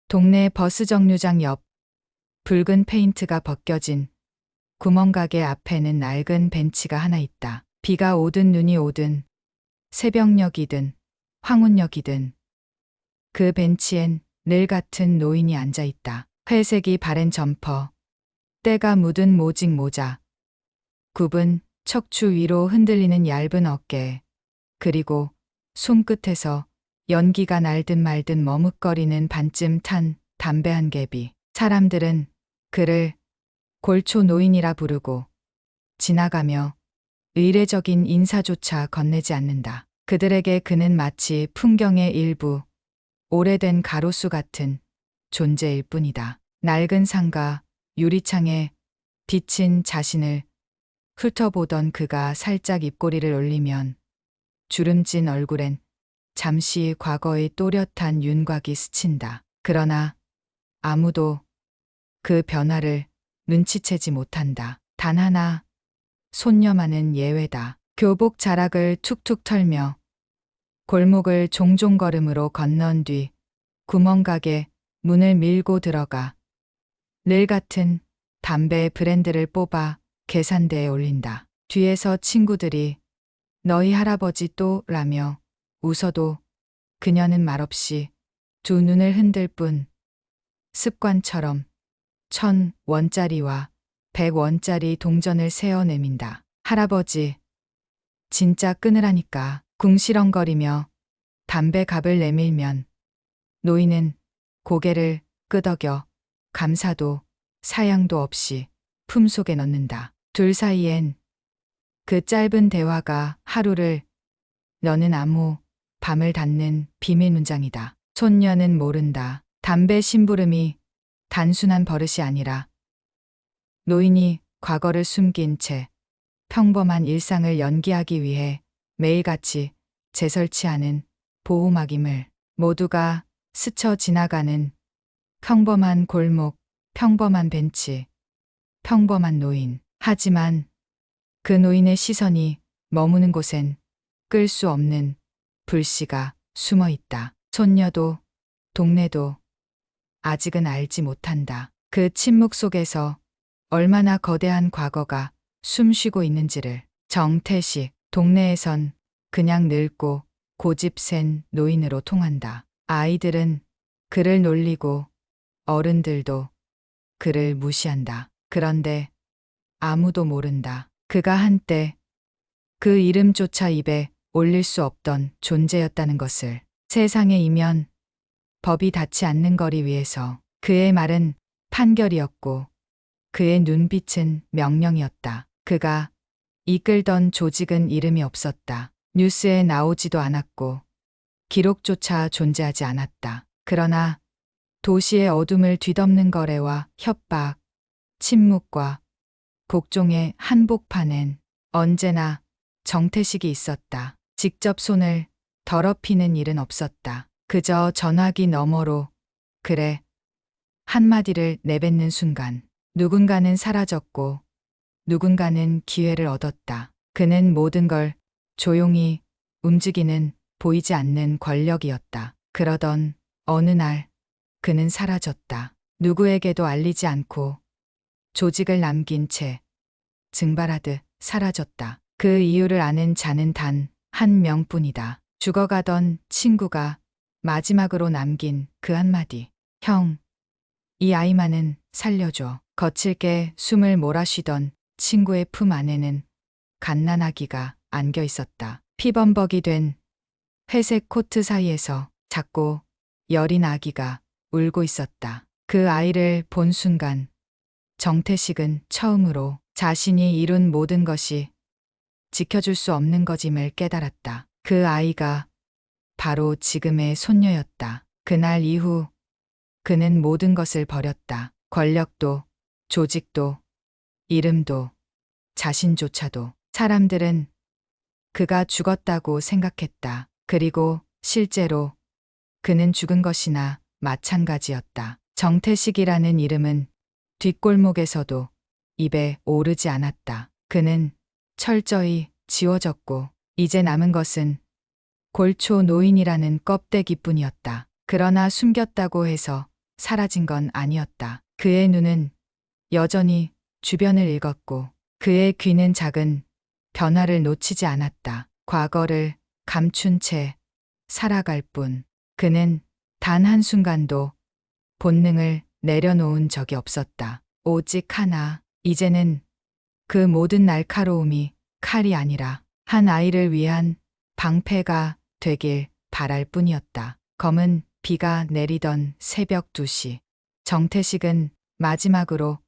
동네 버스 정류장 옆 붉은 페인트가 벗겨진 구멍가게 앞에는 낡은 벤치가 하나 있다. 비가 오든 눈이 오든 새벽녘이든 황혼녘이든 그 벤치엔 늘 같은 노인이 앉아 있다. 회색이 바랜 점퍼, 때가 묻은 모직 모자, 굽은 척추 위로 흔들리는 얇은 어깨, 그리고 손끝에서 연기가 날듯 말듯 머뭇거리는 반쯤 탄 담배 한 개비. 사람들은 그를 골초 노인이라 부르고 지나가며 의례적인 인사조차 건네지 않는다. 그들에게 그는 마치 풍경의 일부, 오래된 가로수 같은 존재일 뿐이다. 낡은 상가, 유리창에 비친 자신을 훑어보던 그가 살짝 입꼬리를 올리면 주름진 얼굴엔 잠시 과거의 또렷한 윤곽이 스친다. 그러나 아무도 그 변화를 눈치채지 못한다. 단 하나, 손녀만은 예외다. 교복 자락을 툭툭 털며 골목을 종종 걸음으로 건넌 뒤 구멍가게 문을 밀고 들어가 늘 같은 담배 브랜드를 뽑아 계산대에 올린다. 뒤에서 친구들이 너희 할아버지 또 라며 웃어도 그녀는 말없이 두 눈을 흔들 뿐 습관처럼 1,000원짜리와 100원짜리 동전을 세어 내민다. 할아버지, 진짜 끊으라니까. 궁시렁거리며 담배 갑을 내밀면 노인은 고개를 끄덕여 감사도 사양도 없이 품속에 넣는다. 둘 사이엔 그 짧은 대화가 하루를 너는 아무 밤을 닫는 비밀 문장이다. 손녀는 모른다. 담배 심부름이 단순한 버릇이 아니라 노인이 과거를 숨긴 채 평범한 일상을 연기하기 위해 매일같이 재설치하는 보호막임을 모두가 스쳐 지나가는 평범한 골목, 평범한 벤치, 평범한 노인. 하지만 그 노인의 시선이 머무는 곳엔 끌 수 없는 불씨가 숨어 있다. 손녀도 동네도 아직은 알지 못한다. 그 침묵 속에서 얼마나 거대한 과거가 숨쉬고 있는지를. 정태식, 동네에선 그냥 늙고 고집센 노인으로 통한다. 아이들은 그를 놀리고 어른들도 그를 무시한다. 그런데 아무도 모른다. 그가 한때 그 이름조차 입에 올릴 수 없던 존재였다는 것을. 세상의 이면 법이 닿지 않는 거리 위에서 그의 말은 판결이었고 그의 눈빛은 명령이었다. 그가 이끌던 조직은 이름이 없었다. 뉴스에 나오지도 않았고 기록조차 존재하지 않았다. 그러나 도시의 어둠을 뒤덮는 거래와 협박, 침묵과 복종의 한복판엔 언제나 정태식이 있었다. 직접 손을 더럽히는 일은 없었다. 그저 전화기 너머로 그래 한마디를 내뱉는 순간 누군가는 사라졌고 누군가는 기회를 얻었다. 그는 모든 걸 조용히 움직이는 보이지 않는 권력이었다. 그러던 어느 날 그는 사라졌다. 누구에게도 알리지 않고 조직을 남긴 채 증발하듯 사라졌다. 그 이유를 아는 자는 단 한 명뿐이다. 죽어가던 친구가 마지막으로 남긴 그 한마디. 형, 이 아이만은 살려줘. 거칠게 숨을 몰아쉬던 친구의 품 안에는 갓난아기가 안겨 있었다. 피범벅이 된 회색 코트 사이에서 작고 여린 아기가 울고 있었다. 그 아이를 본 순간 정태식은 처음으로 자신이 이룬 모든 것이 지켜줄 수 없는 것임을 깨달았다. 그 아이가 바로 지금의 손녀였다. 그날 이후 그는 모든 것을 버렸다. 권력도, 조직도, 이름도, 자신조차도. 사람들은 그가 죽었다고 생각했다. 그리고 실제로 그는 죽은 것이나 마찬가지였다. 정태식이라는 이름은 뒷골목에서도 입에 오르지 않았다. 그는 철저히 지워졌고 이제 남은 것은 골초 노인이라는 껍데기뿐이었다. 그러나 숨겼다고 해서 사라진 건 아니었다. 그의 눈은 여전히 주변을 읽었고 그의 귀는 작은 변화를 놓치지 않았다. 과거를 감춘 채 살아갈 뿐 그는 단 한순간도 본능을 내려놓은 적이 없었다. 오직 하나, 이제는 그 모든 날카로움이 칼이 아니라 한 아이를 위한 방패가 되길 바랄 뿐이었다. 검은 비가 내리던 새벽 2시. 정태식은 마지막으로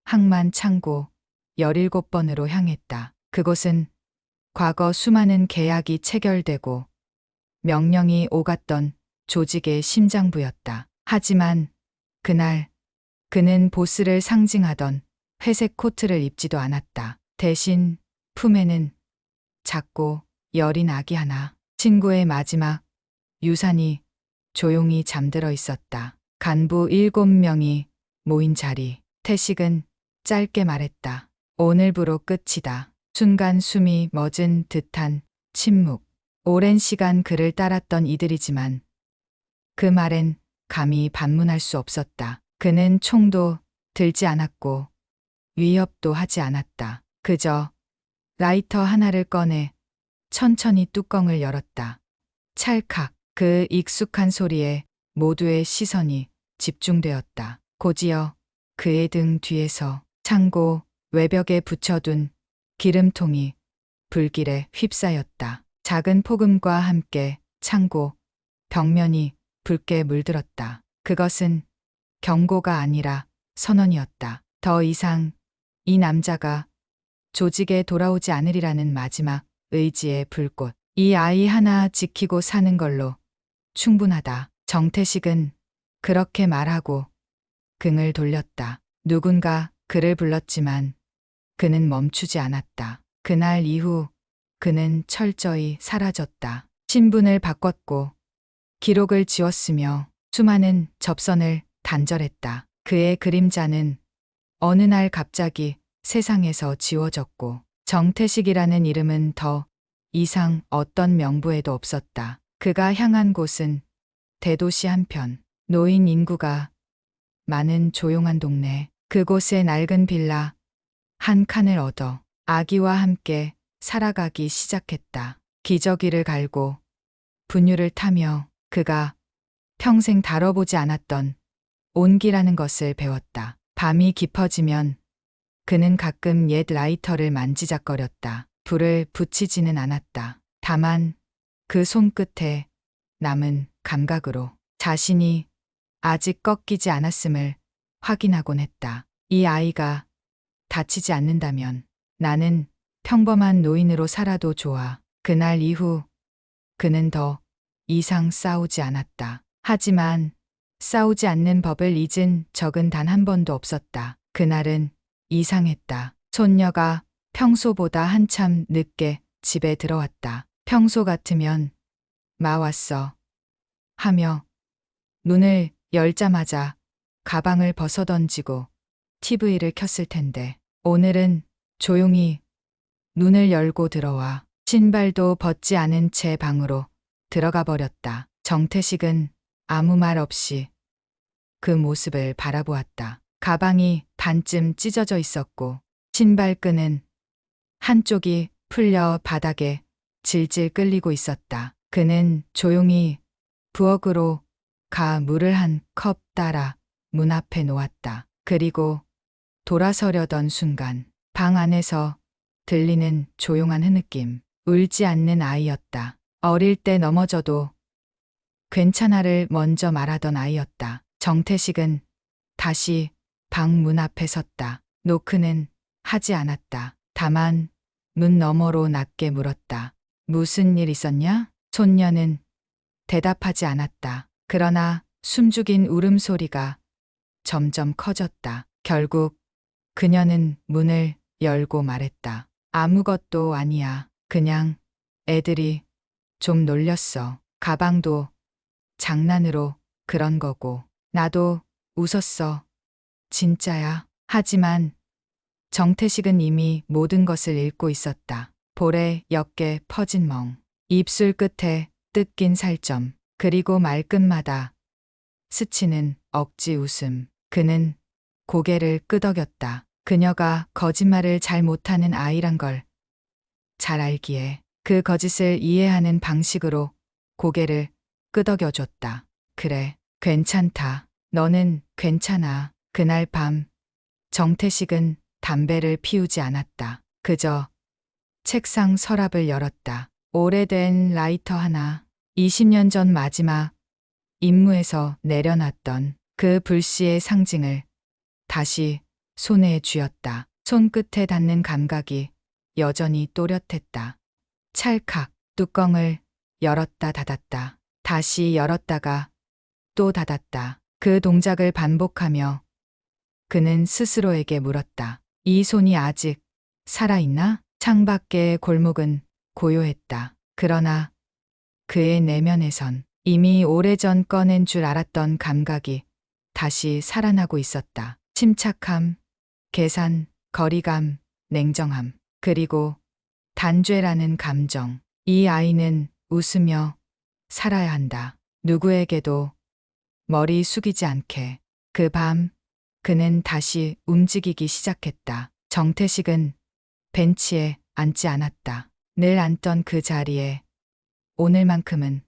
항만 창고 17번으로 향했다. 그곳은 과거 수많은 계약이 체결되고 명령이 오갔던 조직의 심장부였다. 하지만 그날 그는 보스를 상징하던 회색 코트를 입지도 않았다. 대신 품에는 작고 여린 아기 하나, 친구의 마지막 유산이 조용히 잠들어 있었다. 간부 7명이 모인 자리. 태식은 짧게 말했다. 오늘부로 끝이다. 순간 숨이 멎은 듯한 침묵. 오랜 시간 그를 따랐던 이들이지만 그 말엔 감히 반문할 수 없었다. 그는 총도 들지 않았고 위협도 하지 않았다. 그저 라이터 하나를 꺼내 천천히 뚜껑을 열었다. 찰칵. 그 익숙한 소리에 모두의 시선이 집중되었다. 곧이어 그의 등 뒤에서 창고 외벽에 붙여둔 기름통이 불길에 휩싸였다. 작은 폭음과 함께 창고 벽면이 붉게 물들었다. 그것은 경고가 아니라 선언이었다. 더 이상 이 남자가 조직에 돌아오지 않으리라는 마지막 의지의 불꽃. 이 아이 하나 지키고 사는 걸로 충분하다. 정태식은 그렇게 말하고 등을 돌렸다. 누군가 그를 불렀지만 그는 멈추지 않았다. 그날 이후 그는 철저히 사라졌다. 신분을 바꿨고 기록을 지웠으며 수많은 접선을 단절했다. 그의 그림자는 어느 날 갑자기 세상에서 지워졌고 정태식이라는 이름은 더 이상 어떤 명부에도 없었다. 그가 향한 곳은 대도시 한편, 노인 인구가 많은 조용한 동네. 그곳의 낡은 빌라 한 칸을 얻어 아기와 함께 살아가기 시작했다. 기저귀를 갈고 분유를 타며 그가 평생 다뤄보지 않았던 온기라는 것을 배웠다. 밤이 깊어지면 그는 가끔 옛 라이터를 만지작거렸다. 불을 붙이지는 않았다. 다만 그 손끝에 남은 감각으로 자신이 아직 꺾이지 않았음을 확인하곤 했다. 이 아이가 다치지 않는다면 나는 평범한 노인으로 살아도 좋아. 그날 이후 그는 더 이상 싸우지 않았다. 하지만 싸우지 않는 법을 잊은 적은 단 한 번도 없었다. 그날은 이상했다. 손녀가 평소보다 한참 늦게 집에 들어왔다. 평소 같으면 마 왔어 하며 문을 열자마자 가방을 벗어던지고 TV를 켰을 텐데 오늘은 조용히 문을 열고 들어와 신발도 벗지 않은 채 방으로 들어가 버렸다. 정태식은 아무 말 없이 그 모습을 바라보았다. 가방이 반쯤 찢어져 있었고 신발끈은 한쪽이 풀려 바닥에 질질 끌리고 있었다. 그는 조용히 부엌으로 가 물을 한 컵 따라 문 앞에 놓았다. 그리고 돌아서려던 순간 방 안에서 들리는 조용한 흐느낌. 울지 않는 아이였다. 어릴 때 넘어져도 괜찮아를 먼저 말하던 아이였다. 정태식은 다시 방 문 앞에 섰다. 노크는 하지 않았다. 다만 문 너머로 낮게 물었다. 무슨 일 있었냐? 손녀는 대답하지 않았다. 그러나 숨죽인 울음소리가 점점 커졌다. 결국 그녀는 문을 열고 말했다. 아무것도 아니야. 그냥 애들이 좀 놀렸어. 가방도 장난으로 그런 거고. 나도 웃었어. 진짜야. 하지만 정태식은 이미 모든 것을 읽고 있었다. 볼에 옅게 퍼진 멍, 입술 끝에 뜯긴 살점, 그리고 말끝마다 스치는 억지 웃음. 그는 고개를 끄덕였다. 그녀가 거짓말을 잘 못하는 아이란 걸 잘 알기에 그 거짓을 이해하는 방식으로 고개를 끄덕여줬다. 그래, 괜찮다. 너는 괜찮아. 그날 밤 정태식은 담배를 피우지 않았다. 그저 책상 서랍을 열었다. 오래된 라이터 하나, 20년 전 마지막 임무에서 내려놨던 그 불씨의 상징을 다시 손에 쥐었다. 손끝에 닿는 감각이 여전히 또렷했다. 찰칵 뚜껑을 열었다 닫았다. 다시 열었다가 또 닫았다. 그 동작을 반복하며 그는 스스로에게 물었다. 이 손이 아직 살아있나? 창밖의 골목은 고요했다. 그러나 그의 내면에선 이미 오래전 꺼낸 줄 알았던 감각이 다시 살아나고 있었다. 침착함, 계산, 거리감, 냉정함, 그리고 단죄라는 감정. 이 아이는 웃으며 살아야 한다. 누구에게도 머리 숙이지 않게. 그 밤 그는 다시 움직이기 시작했다. 정태식은 벤치에 앉지 않았다. 늘 앉던 그 자리에 오늘만큼은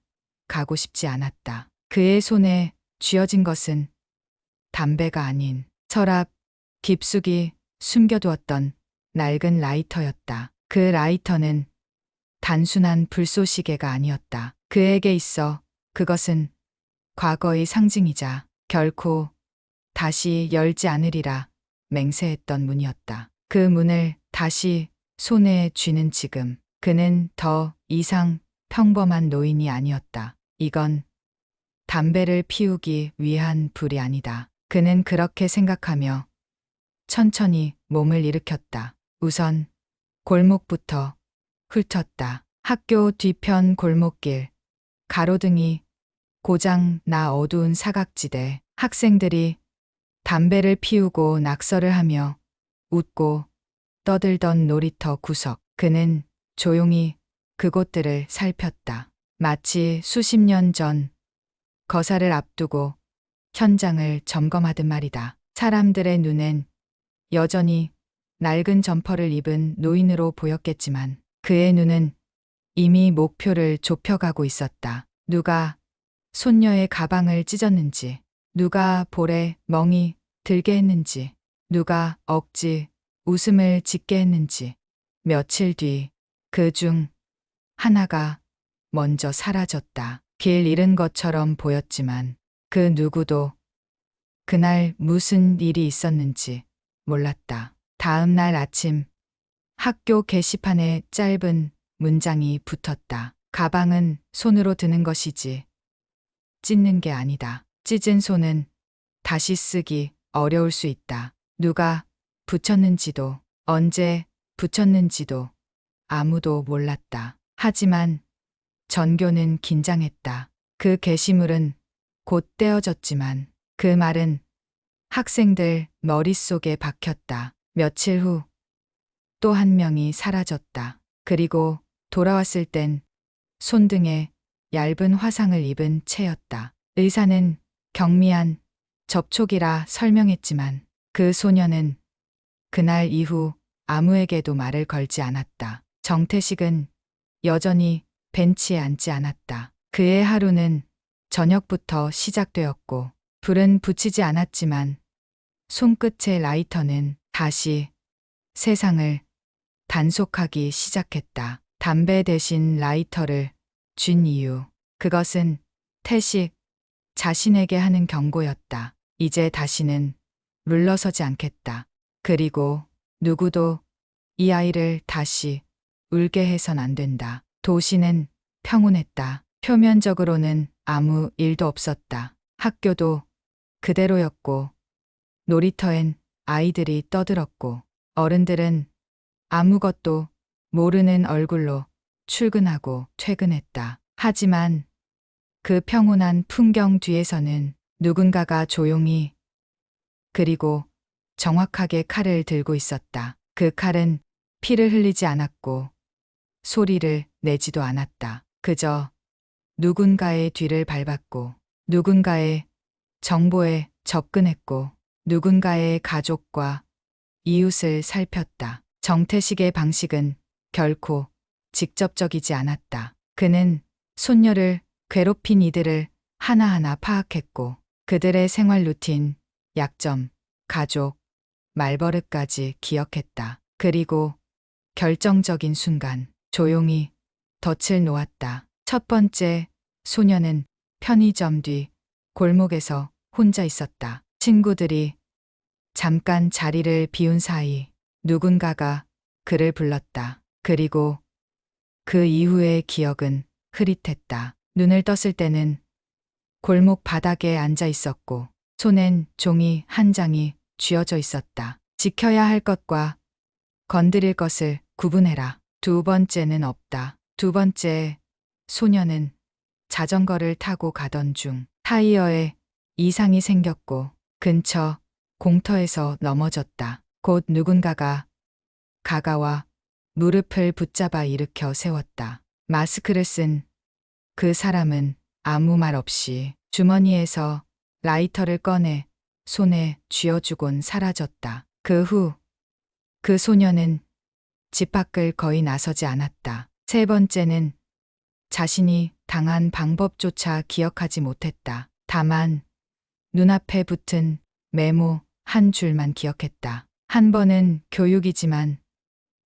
가고 싶지 않았다. 그의 손에 쥐어진 것은 담배가 아닌 서랍 깊숙이 숨겨두었던 낡은 라이터였다. 그 라이터는 단순한 불쏘시개가 아니었다. 그에게 있어 그것은 과거의 상징이자 결코 다시 열지 않으리라 맹세했던 문이었다. 그 문을 다시 손에 쥐는 지금 그는 더 이상 평범한 노인이 아니었다. 이건 담배를 피우기 위한 불이 아니다. 그는 그렇게 생각하며 천천히 몸을 일으켰다. 우선 골목부터 훑었다. 학교 뒤편 골목길, 가로등이 고장 나 어두운 사각지대, 학생들이 담배를 피우고 낙서를 하며 웃고 떠들던 놀이터 구석. 그는 조용히 그곳들을 살폈다. 마치 수십 년 전 거사를 앞두고 현장을 점검하듯 말이다. 사람들의 눈엔 여전히 낡은 점퍼를 입은 노인으로 보였겠지만 그의 눈은 이미 목표를 좁혀가고 있었다. 누가 손녀의 가방을 찢었는지, 누가 볼에 멍이 들게 했는지, 누가 억지 웃음을 짓게 했는지. 며칠 뒤 그 중 하나가 먼저 사라졌다. 길 잃은 것처럼 보였지만 그 누구도 그날 무슨 일이 있었는지 몰랐다. 다음 날 아침 학교 게시판에 짧은 문장이 붙었다. 가방은 손으로 드는 것이지 찢는 게 아니다. 찢은 손은 다시 쓰기 어려울 수 있다. 누가 붙였는지도 언제 붙였는지도 아무도 몰랐다. 하지만 전교는 긴장했다. 그 게시물은 곧 떼어졌지만 그 말은 학생들 머릿속에 박혔다. 며칠 후 또 한 명이 사라졌다. 그리고 돌아왔을 땐 손등에 얇은 화상을 입은 채였다. 의사는 경미한 접촉이라 설명했지만 그 소녀는 그날 이후 아무에게도 말을 걸지 않았다. 정태식은 여전히 벤치에 앉지 않았다. 그의 하루는 저녁부터 시작되었고 불은 붙이지 않았지만 손끝의 라이터는 다시 세상을 단속하기 시작했다. 담배 대신 라이터를 쥔 이유. 그것은 태식 자신에게 하는 경고였다. 이제 다시는 물러서지 않겠다. 그리고 누구도 이 아이를 다시 울게 해선 안 된다. 도시는 평온했다. 표면적으로는 아무 일도 없었다. 학교도 그대로였고 놀이터엔 아이들이 떠들었고 어른들은 아무것도 모르는 얼굴로 출근하고 퇴근했다. 하지만 그 평온한 풍경 뒤에서는 누군가가 조용히 그리고 정확하게 칼을 들고 있었다. 그 칼은 피를 흘리지 않았고 소리를 내지도 않았다. 그저 누군가의 뒤를 밟았고 누군가의 정보에 접근했고 누군가의 가족과 이웃을 살폈다. 정태식의 방식은 결코 직접적이지 않았다. 그는 손녀를 괴롭힌 이들을 하나하나 파악했고 그들의 생활 루틴, 약점, 가족, 말버릇까지 기억했다. 그리고 결정적인 순간 조용히 덫을 놓았다. 첫 번째, 소녀는 편의점 뒤 골목에서 혼자 있었다. 친구들이 잠깐 자리를 비운 사이 누군가가 그를 불렀다. 그리고 그 이후의 기억은 흐릿했다. 눈을 떴을 때는 골목 바닥에 앉아 있었고 손엔 종이 한 장이 쥐어져 있었다. 지켜야 할 것과 건드릴 것을 구분해라. 두 번째는 없다. 두 번째, 소녀는 자전거를 타고 가던 중 타이어에 이상이 생겼고 근처 공터에서 넘어졌다. 곧 누군가가 가가와 무릎을 붙잡아 일으켜 세웠다. 마스크를 쓴 그 사람은 아무 말 없이 주머니에서 라이터를 꺼내 손에 쥐어주곤 사라졌다. 그 후 그 소녀는 집 밖을 거의 나서지 않았다. 세 번째는 자신이 당한 방법조차 기억하지 못했다. 다만 눈앞에 붙은 메모 한 줄만 기억했다. 한 번은 교육이지만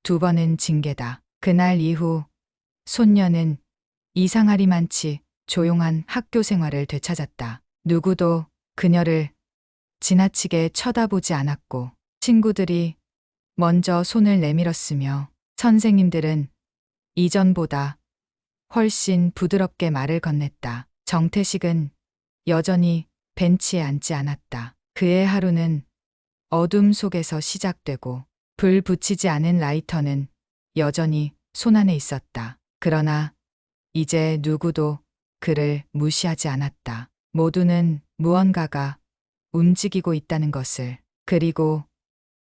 두 번은 징계다. 그날 이후 손녀는 이상하리만치 조용한 학교 생활을 되찾았다. 누구도 그녀를 지나치게 쳐다보지 않았고 친구들이 먼저 손을 내밀었으며 선생님들은 이전보다 훨씬 부드럽게 말을 건넸다. 정태식은 여전히 벤치에 앉지 않았다. 그의 하루는 어둠 속에서 시작되고 불 붙이지 않은 라이터는 여전히 손안에 있었다. 그러나 이제 누구도 그를 무시하지 않았다. 모두는 무언가가 움직이고 있다는 것을, 그리고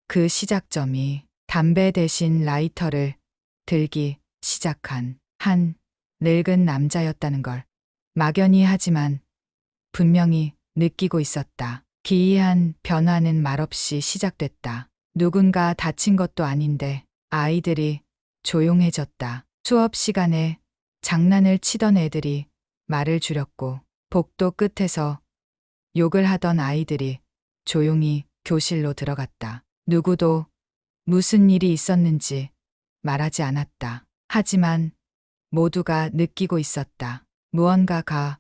그 시작점이 담배 대신 라이터를 들기 시작한 한 늙은 남자였다는 걸 막연히 하지만 분명히 느끼고 있었다. 기이한 변화는 말없이 시작됐다. 누군가 다친 것도 아닌데 아이들이 조용해졌다. 수업 시간에 장난을 치던 애들이 말을 줄였고 복도 끝에서 욕을 하던 아이들이 조용히 교실로 들어갔다. 누구도 무슨 일이 있었는지 말하지 않았다. 하지만 모두가 느끼고 있었다. 무언가가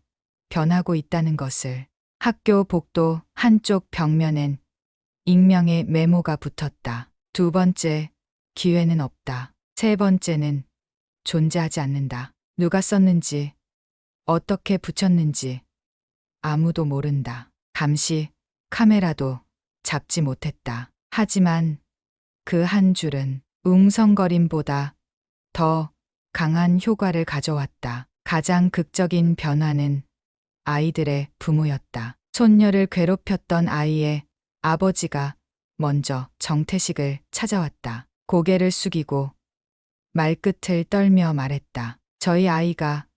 변하고 있다는 것을. 학교 복도 한쪽 벽면엔 익명의 메모가 붙었다. 두 번째, 기회는 없다. 세 번째는 존재하지 않는다. 누가 썼는지, 어떻게 붙였는지 아무도 모른다. 감시 카메라도 잡지 못했다. 하지만 그 한 줄은 웅성거림보다 더 강한 효과를 가져왔다. 가장 극적인 변화는 아이들의 부모였다. 손녀를 괴롭혔던 아이의 아버지가 먼저 정태식을 찾아왔다. 고개를 숙이고 말끝을 떨며 말했다. 저희 아이가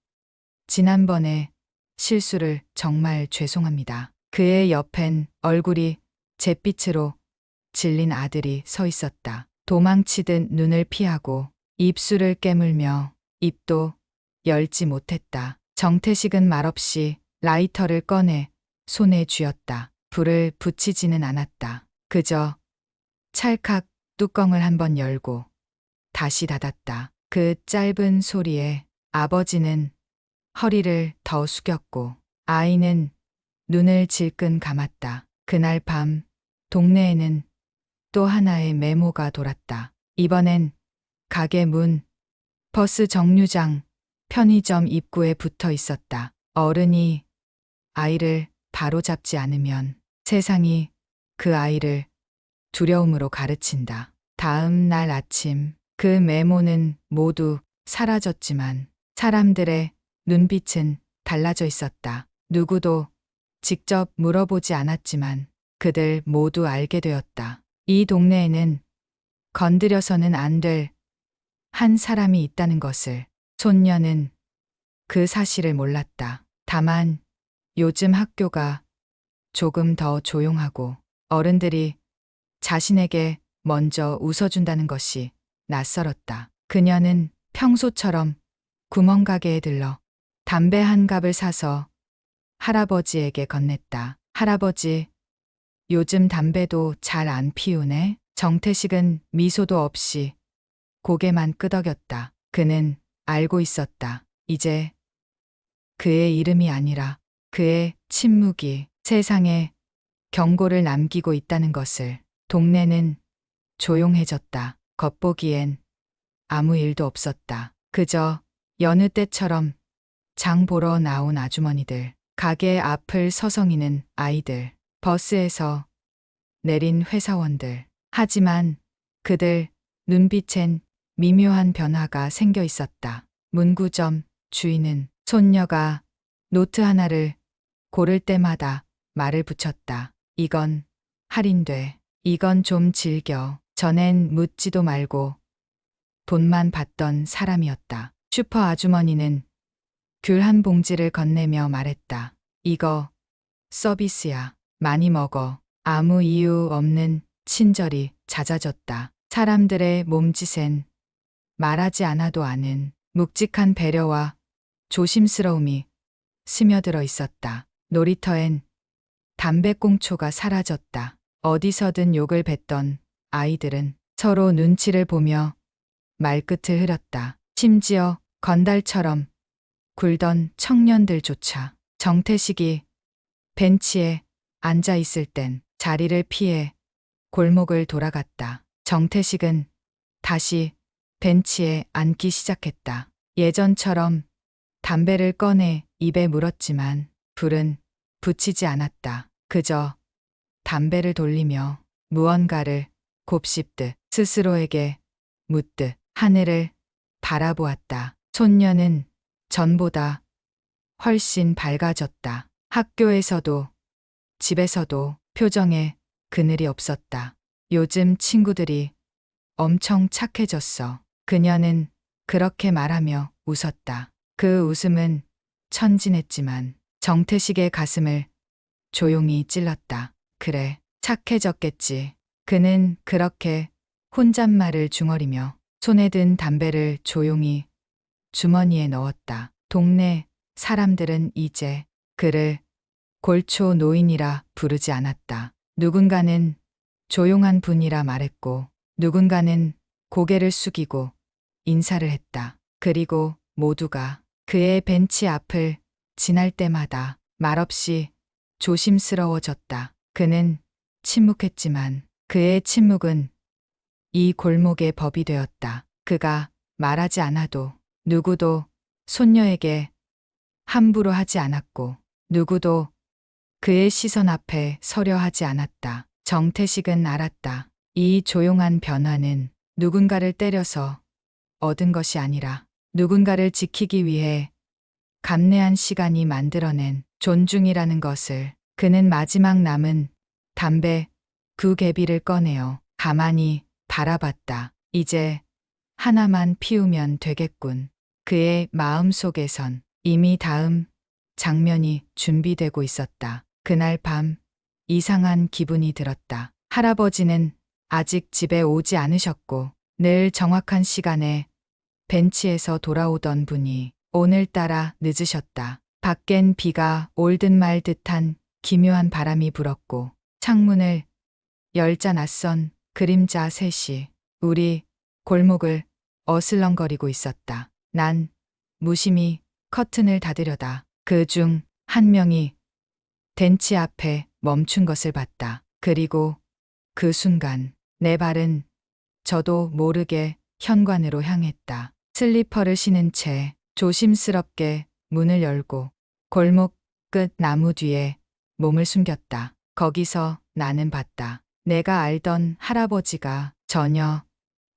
지난번에 실수를 정말 죄송합니다. 그의 옆엔 얼굴이 잿빛으로 질린 아들이 서 있었다. 도망치듯 눈을 피하고 입술을 깨물며 입도 열지 못했다. 정태식은 말없이 라이터를 꺼내 손에 쥐었다. 불을 붙이지는 않았다. 그저 찰칵 뚜껑을 한번 열고 다시 닫았다. 그 짧은 소리에 아버지는 허리를 더 숙였고 아이는 눈을 질끈 감았다. 그날 밤 동네에는 또 하나의 메모가 돌았다. 이번엔 가게 문, 버스 정류장, 편의점 입구에 붙어 있었다. 어른이 아이를 바로잡지 않으면 세상이 그 아이를 두려움으로 가르친다. 다음 날 아침 그 메모는 모두 사라졌지만 사람들의 눈빛은 달라져 있었다. 누구도 직접 물어보지 않았지만 그들 모두 알게 되었다. 이 동네에는 건드려서는 안 될 한 사람이 있다는 것을. 손녀는 그 사실을 몰랐다. 다만 요즘 학교가 조금 더 조용하고 어른들이 자신에게 먼저 웃어준다는 것이 낯설었다. 그녀는 평소처럼 구멍가게에 들러 담배 한 갑을 사서 할아버지에게 건넸다. 할아버지, 요즘 담배도 잘 안 피우네? 정태식은 미소도 없이 고개만 끄덕였다. 그는 알고 있었다. 이제 그의 이름이 아니라 그의 침묵이 세상에 경고를 남기고 있다는 것을. 동네는 조용해졌다. 겉보기엔 아무 일도 없었다. 그저 여느 때처럼 장 보러 나온 아주머니들, 가게 앞을 서성이는 아이들, 버스에서 내린 회사원들. 하지만 그들 눈빛엔 미묘한 변화가 생겨 있었다. 문구점 주인은 손녀가 노트 하나를 고를 때마다 말을 붙였다. 이건 할인돼. 이건 좀 즐겨. 전엔 묻지도 말고 돈만 받던 사람이었다. 슈퍼 아주머니는 귤 한 봉지를 건네며 말했다. 이거 서비스야. 많이 먹어. 아무 이유 없는 친절이 잦아졌다. 사람들의 몸짓엔 말하지 않아도 아는 묵직한 배려와 조심스러움이 스며들어 있었다. 놀이터엔 담배꽁초가 사라졌다. 어디서든 욕을 뱉던 아이들은 서로 눈치를 보며 말끝을 흐렸다. 심지어 건달처럼 굴던 청년들조차. 정태식이 벤치에 앉아 있을 땐 자리를 피해 골목을 돌아갔다. 정태식은 다시 벤치에 앉기 시작했다. 예전처럼 담배를 꺼내 입에 물었지만 불은 붙이지 않았다. 그저 담배를 돌리며 무언가를 곱씹듯 스스로에게 묻듯 하늘을 바라보았다. 손녀는 전보다 훨씬 밝아졌다. 학교에서도 집에서도 표정에 그늘이 없었다. 요즘 친구들이 엄청 착해졌어. 그녀는 그렇게 말하며 웃었다. 그 웃음은 천진했지만 정태식의 가슴을 조용히 찔렀다. 그래, 착해졌겠지. 그는 그렇게 혼잣말을 중얼이며 손에 든 담배를 조용히 주머니에 넣었다. 동네 사람들은 이제 그를 골초 노인이라 부르지 않았다. 누군가는 조용한 분이라 말했고 누군가는 고개를 숙이고 인사를 했다. 그리고 모두가 그의 벤치 앞을 지날 때마다 말없이 조심스러워졌다. 그는 침묵했지만 그의 침묵은 이 골목의 법이 되었다. 그가 말하지 않아도 누구도 손녀에게 함부로 하지 않았고 누구도 그의 시선 앞에 서려 하지 않았다. 정태식은 알았다. 이 조용한 변화는 누군가를 때려서 얻은 것이 아니라 누군가를 지키기 위해 감내한 시간이 만들어낸 존중이라는 것을. 그는 마지막 남은 담배 두 개비를 꺼내어 가만히 바라봤다. 이제 하나만 피우면 되겠군. 그의 마음속에선 이미 다음 장면이 준비되고 있었다. 그날 밤 이상한 기분이 들었다. 할아버지는 아직 집에 오지 않으셨고 늘 정확한 시간에 벤치에서 돌아오던 분이 오늘따라 늦으셨다. 밖엔 비가 올 듯 말 듯한 기묘한 바람이 불었고 창문을 열자 낯선 그림자 셋이 우리 골목을 어슬렁거리고 있었다. 난 무심히 커튼을 닫으려다 그 중 한 명이 벤치 앞에 멈춘 것을 봤다. 그리고 그 순간 내 발은 저도 모르게 현관으로 향했다. 슬리퍼를 신은 채 조심스럽게 문을 열고 골목 끝 나무 뒤에 몸을 숨겼다. 거기서 나는 봤다. 내가 알던 할아버지가 전혀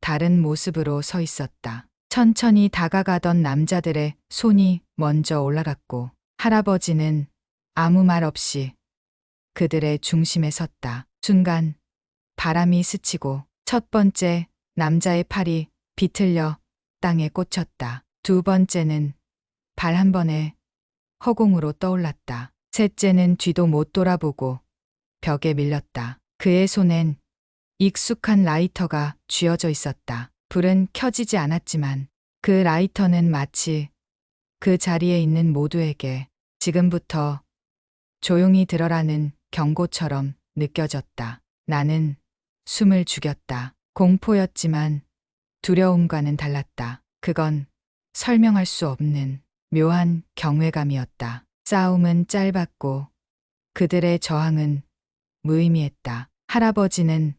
다른 모습으로 서 있었다. 천천히 다가가던 남자들의 손이 먼저 올라갔고 할아버지는 아무 말 없이 그들의 중심에 섰다. 순간 바람이 스치고 첫 번째 남자의 팔이 비틀려 땅에 꽂혔다. 두 번째는 발 한 번에 허공으로 떠올랐다. 셋째는 뒤도 못 돌아보고 벽에 밀렸다. 그의 손엔 익숙한 라이터가 쥐어져 있었다. 불은 켜지지 않았지만 그 라이터는 마치 그 자리에 있는 모두에게 지금부터 조용히 들어라는 경고처럼 느껴졌다. 나는 숨을 죽였다. 공포였지만 두려움과는 달랐다. 그건 설명할 수 없는 묘한 경외감이었다. 싸움은 짧았고 그들의 저항은 무의미했다. 할아버지는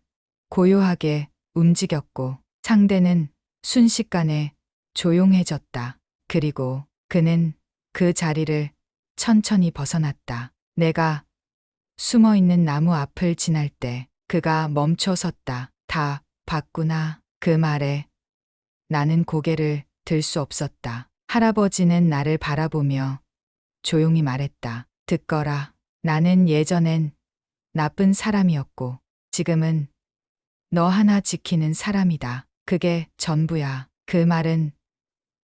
고요하게 움직였고 상대는 순식간에 조용해졌다. 그리고 그는 그 자리를 천천히 벗어났다. 내가 숨어 있는 나무 앞을 지날 때 그가 멈춰 섰다. 다 봤구나. 그 말에 나는 고개를 들 수 없었다. 할아버지는 나를 바라보며 조용히 말했다. 듣거라. 나는 예전엔 나쁜 사람이었고 지금은 너 하나 지키는 사람이다. 그게 전부야. 그 말은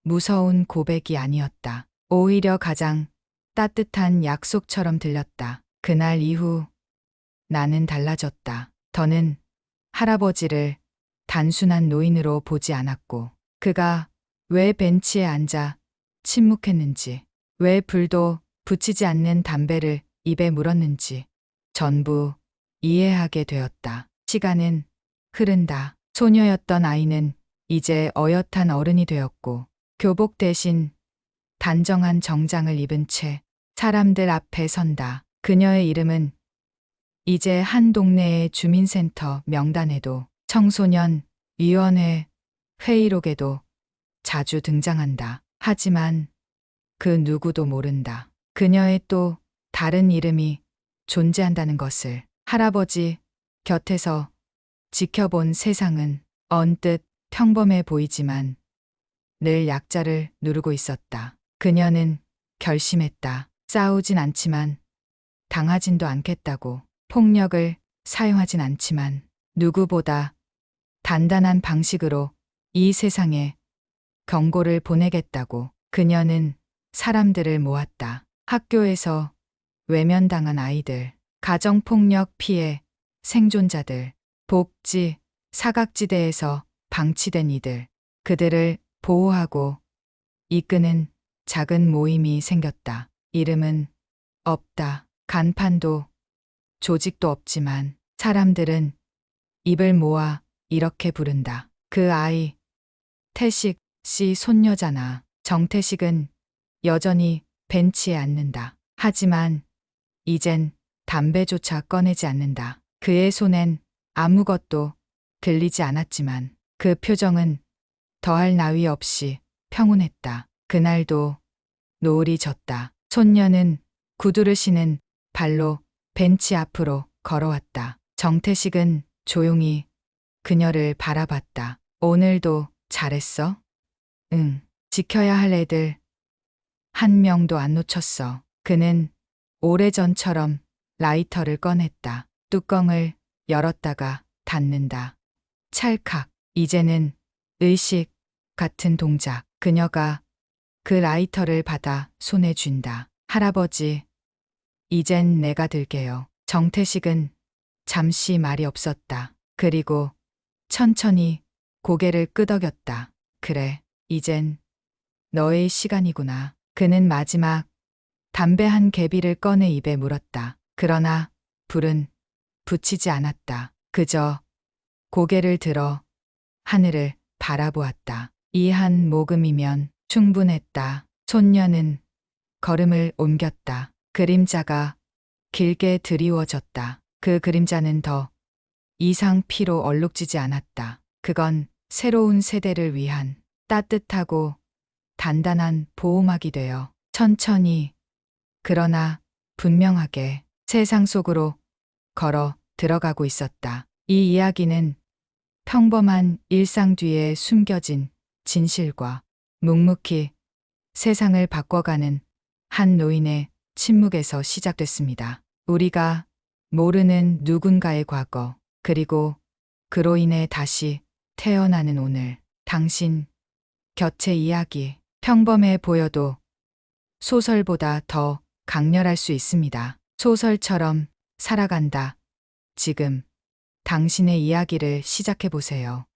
무서운 고백이 아니었다. 오히려 가장 따뜻한 약속처럼 들렸다. 그날 이후 나는 달라졌다. 더는 할아버지를 단순한 노인으로 보지 않았고 그가 왜 벤치에 앉아 침묵했는지, 왜 불도 붙이지 않는 담배를 입에 물었는지 전부 이해하게 되었다. 시간은 흐른다. 소녀였던 아이는 이제 어엿한 어른이 되었고 교복 대신 단정한 정장을 입은 채 사람들 앞에 선다. 그녀의 이름은 이제 한 동네의 주민센터 명단에도 청소년 위원회 회의록에도 자주 등장한다. 하지만 그 누구도 모른다. 그녀의 또 다른 이름이 존재한다는 것을. 할아버지 곁에서 지켜본 세상은 언뜻 평범해 보이지만 늘 약자를 누르고 있었다. 그녀는 결심했다. 싸우진 않지만 당하진도 않겠다고. 폭력을 사용하진 않지만 누구보다 단단한 방식으로 이 세상에 경고를 보내겠다고. 그녀는 사람들을 모았다. 학교에서 외면당한 아이들, 가정폭력 피해 생존자들, 복지, 사각지대에서 방치된 이들, 그들을 보호하고 이끄는 작은 모임이 생겼다. 이름은 없다. 간판도 조직도 없지만 사람들은 입을 모아 이렇게 부른다. 그 아이, 태식 씨 손녀잖아. 정태식은 여전히 벤치에 앉는다. 하지만 이젠 담배조차 꺼내지 않는다. 그의 손엔 아무것도 들리지 않았지만 그 표정은 더할 나위 없이 평온했다. 그날도 노을이 졌다. 손녀는 구두를 신은 발로 벤치 앞으로 걸어왔다. 정태식은 조용히 그녀를 바라봤다. 오늘도 잘했어? 응. 지켜야 할 애들 한 명도 안 놓쳤어. 그는 오래전처럼 라이터를 꺼냈다. 뚜껑을 열었다가 닫는다. 찰칵. 이제는 의식 같은 동작. 그녀가 그 라이터를 받아 손에 쥔다. 할아버지, 이젠 내가 들게요. 정태식은 잠시 말이 없었다. 그리고 천천히 고개를 끄덕였다. 그래, 이젠 너의 시간이구나. 그는 마지막 담배 한 개비를 꺼내 입에 물었다. 그러나 불은 붙이지 않았다. 그저 고개를 들어 하늘을 바라보았다. 이 한 모금이면 충분했다. 손녀는 걸음을 옮겼다. 그림자가 길게 드리워졌다. 그 그림자는 더 이상 피로 얼룩지지 않았다. 그건 새로운 세대를 위한 따뜻하고 단단한 보호막이 되어 천천히 그러나 분명하게 세상 속으로 걸어 들어가고 있었다. 이 이야기는 평범한 일상 뒤에 숨겨진 진실과 묵묵히 세상을 바꿔가는 한 노인의 침묵에서 시작됐습니다. 우리가 모르는 누군가의 과거, 그리고 그로 인해 다시 태어나는 오늘. 당신 곁의 이야기. 평범해 보여도 소설보다 더 강렬할 수 있습니다. 소설처럼 살아간다. 지금 당신의 이야기를 시작해 보세요.